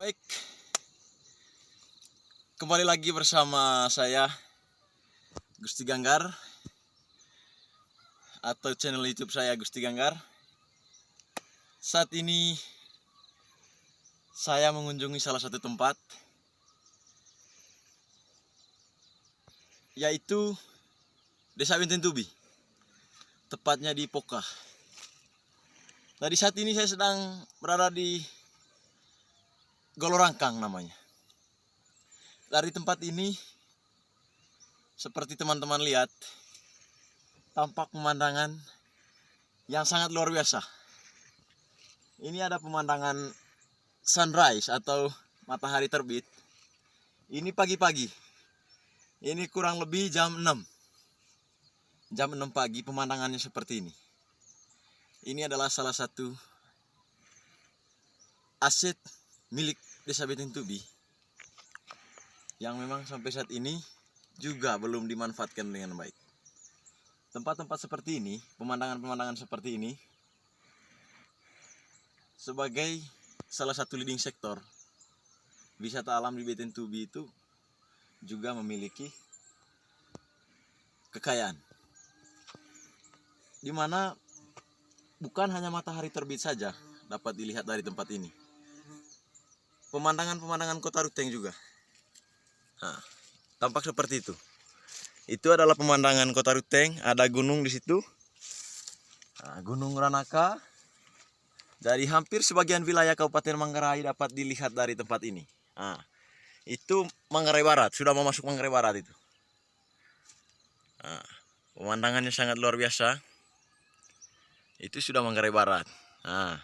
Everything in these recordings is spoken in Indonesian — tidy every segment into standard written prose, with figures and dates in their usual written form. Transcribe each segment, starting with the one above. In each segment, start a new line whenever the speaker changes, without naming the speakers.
Baik, kembali lagi bersama saya Gusti Ganggar atau channel YouTube saya Gusti Ganggar. Saat ini saya mengunjungi salah satu tempat, yaitu Desa Benteng Tubi, tepatnya di Pokah. Tadi saat ini saya sedang berada di Golorangkang namanya. Dari tempat ini, seperti teman-teman lihat, tampak pemandangan yang sangat luar biasa. Ini ada pemandangan sunrise atau matahari terbit. Ini pagi-pagi. Ini kurang lebih jam 6. Jam 6 pagi pemandangannya seperti ini. Ini adalah salah satu aset milik Desa Benteng Tubi yang memang sampai saat ini juga belum dimanfaatkan dengan baik. Tempat-tempat seperti ini, pemandangan-pemandangan seperti ini sebagai salah satu leading sektor wisata alam di Benteng Tubi itu juga memiliki kekayaan, di mana bukan hanya matahari terbit saja dapat dilihat dari tempat ini. Pemandangan-pemandangan Kota Ruteng juga. Nah, tampak seperti itu. Itu adalah pemandangan Kota Ruteng, ada gunung di situ. Nah, Gunung Ranaka. Jadi hampir sebagian wilayah Kabupaten Manggarai dapat dilihat dari tempat ini. Nah, itu Manggarai Barat, sudah mau masuk Manggarai Barat itu. Nah, pemandangannya sangat luar biasa. Itu sudah Manggarai Barat. Nah,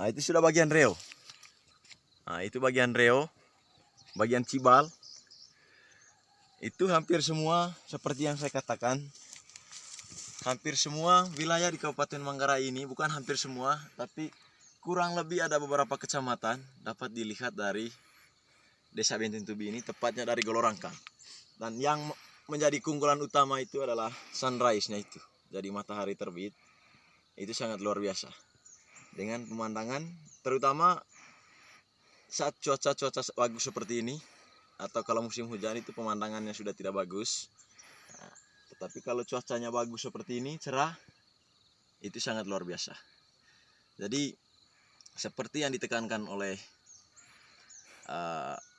itu sudah bagian Reo. Nah, itu bagian Reo, bagian Cibal. Itu hampir semua seperti yang saya katakan. Hampir semua wilayah di Kabupaten Manggarai ini, bukan hampir semua, tapi kurang lebih ada beberapa kecamatan dapat dilihat dari Desa Benteng Tubi ini, tepatnya dari Golorangkang. Dan yang menjadi keunggulan utama itu adalah sunrise-nya itu. Jadi matahari terbit, itu sangat luar biasa. Dengan pemandangan, terutama saat cuaca bagus seperti ini, atau kalau musim hujan itu pemandangannya sudah tidak bagus. Nah, tetapi kalau cuacanya bagus seperti ini, cerah, itu sangat luar biasa. Jadi seperti yang ditekankan oleh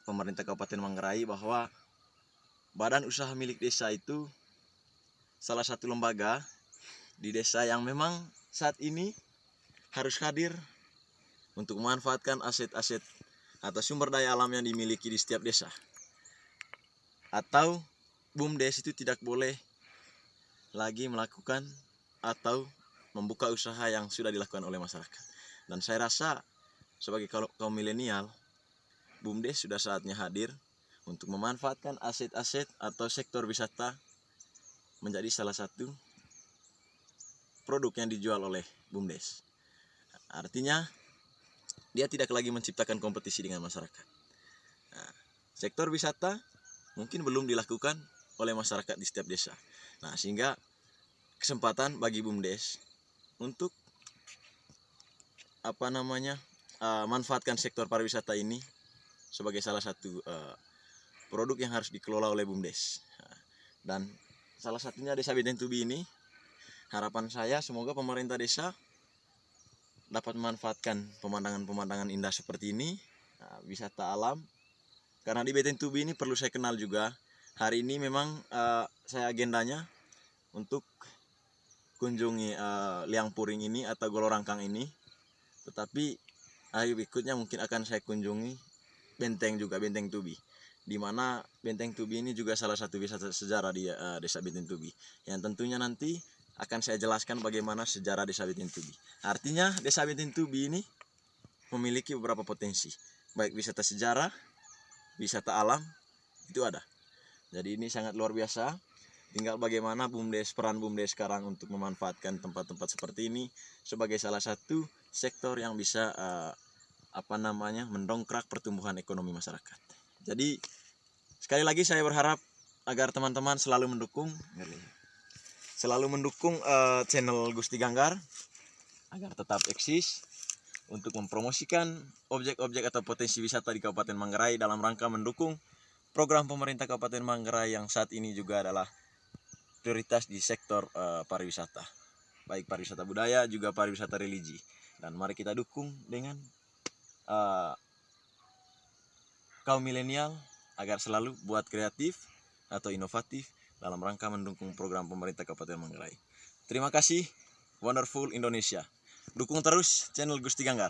pemerintah Kabupaten Manggarai, bahwa badan usaha milik desa itu salah satu lembaga di desa yang memang saat ini harus hadir untuk memanfaatkan aset-aset atau sumber daya alam yang dimiliki di setiap desa. Atau BUMDes itu tidak boleh lagi melakukan atau membuka usaha yang sudah dilakukan oleh masyarakat. Dan saya rasa sebagai kaum milenial, BUMDes sudah saatnya hadir untuk memanfaatkan aset-aset atau sektor wisata menjadi salah satu produk yang dijual oleh BUMDes. Artinya dia tidak lagi menciptakan kompetisi dengan masyarakat. Nah, sektor wisata mungkin belum dilakukan oleh masyarakat di setiap desa. Nah, sehingga kesempatan bagi BUMDes untuk manfaatkan sektor pariwisata ini sebagai salah satu produk yang harus dikelola oleh BUMDes. Dan salah satunya Desa Benteng Tubi ini, harapan saya semoga pemerintah desa dapat memanfaatkan pemandangan-pemandangan indah seperti ini, wisata alam. Karena di Benteng Tubi ini perlu saya kenal juga. Hari ini memang saya agendanya untuk kunjungi Liang Puring ini atau Golorangkang ini. Tetapi hari berikutnya mungkin akan saya kunjungi Benteng Tubi. Di mana Benteng Tubi ini juga salah satu wisata sejarah di Desa Benteng Tubi. Yang tentunya nanti akan saya jelaskan bagaimana sejarah Desa Benteng Tubi. Artinya Desa Benteng Tubi ini memiliki beberapa potensi, baik wisata sejarah, wisata alam, itu ada. Jadi ini sangat luar biasa. Tinggal bagaimana peran BUMDes sekarang untuk memanfaatkan tempat-tempat seperti ini sebagai salah satu sektor yang bisa mendongkrak pertumbuhan ekonomi masyarakat. Jadi Sekali lagi saya berharap agar teman-teman selalu mendukung channel Gusti Ganggar agar tetap eksis untuk mempromosikan objek-objek atau potensi wisata di Kabupaten Manggarai dalam rangka mendukung program pemerintah Kabupaten Manggarai yang saat ini juga adalah prioritas di sektor pariwisata, baik pariwisata budaya juga pariwisata religi. Dan mari kita dukung dengan kaum milenial agar selalu buat kreatif atau inovatif dalam rangka mendukung program pemerintah Kabupaten Manggarai. Terima kasih, Wonderful Indonesia. Dukung terus channel Gusti Ganggar.